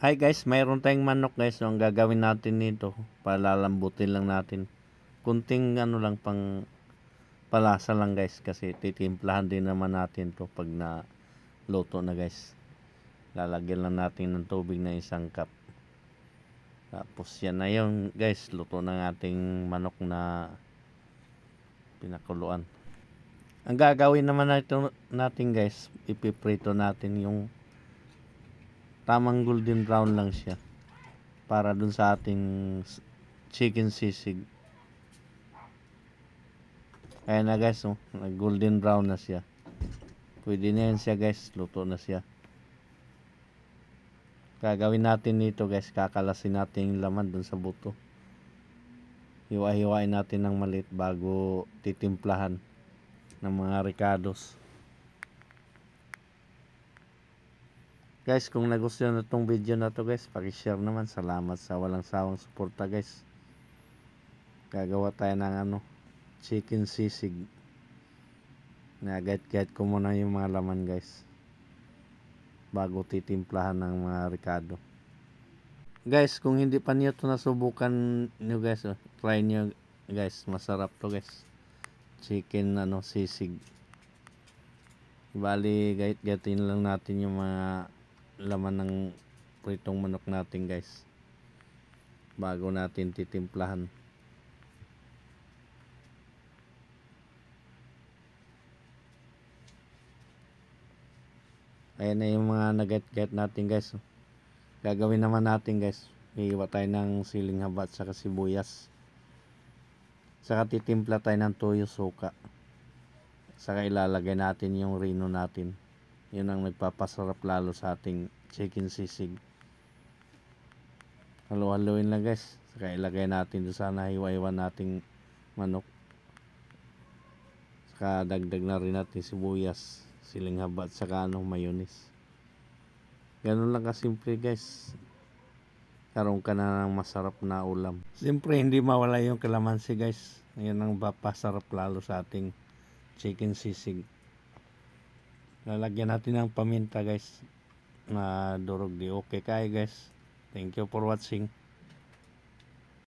Hi guys, mayroon tayong manok guys. So, ang gagawin natin nito, palalambutin lang natin. Kunting ano lang, pang palasa lang guys. Kasi titimplahan din naman natin to pag na luto na guys. Lalagyan lang natin ng tubig na 1 cup. Tapos yan na yun guys, luto ng ating manok na pinakuluan. Ang gagawin naman natin guys, ipiprito natin yung tamang golden brown lang siya para dun sa ating chicken sisig. Ayan na guys, oh, golden brown na siya. Pwede na yan siya guys, luto na siya. Gagawin natin nito guys, kakalasin natin yung laman dun sa buto. Hiwa-hiwain natin ng maliit bago titimplahan ng mga ricados. Guys, kung nagustuhan na itong video na to guys, pakishare naman. Salamat sa walang sawang suporta guys. Gagawa tayo ng chicken sisig. Nagayat-gayat ko muna yung mga laman guys bago titimplahan ng mga ricado. Guys, kung hindi pa niyo ito nasubukan nyo guys, try nyo guys. Masarap to guys. Chicken sisig. Bali, gayat-gayatin lang natin yung mga laman ng pritong manok natin guys bago natin titimplahan. Ayan na yung mga nagat-gat natin guys. Gagawin naman natin guys, iiwa tayo ng siling haba at saka sibuyas, saka titimpla tayo ng toyo, suka, saka ilalagay natin yung rino natin. Yun ang nagpapasarap lalo sa ating chicken sisig. Halu-haluin lang guys, saka ilagay natin doon sa nahiwa-hiwa nating manok, saka dagdag na rin natin sibuyas, siling haba at saka mayonnaise. Ganun lang kasimple guys, karoon ka na ng masarap na ulam. Siyempre hindi mawala yung kalamansi guys, ayun ang papasarap lalo sa ating chicken sisig. Lalagyan natin ng paminta guys na durog di okay kaya guys. Thank you for watching.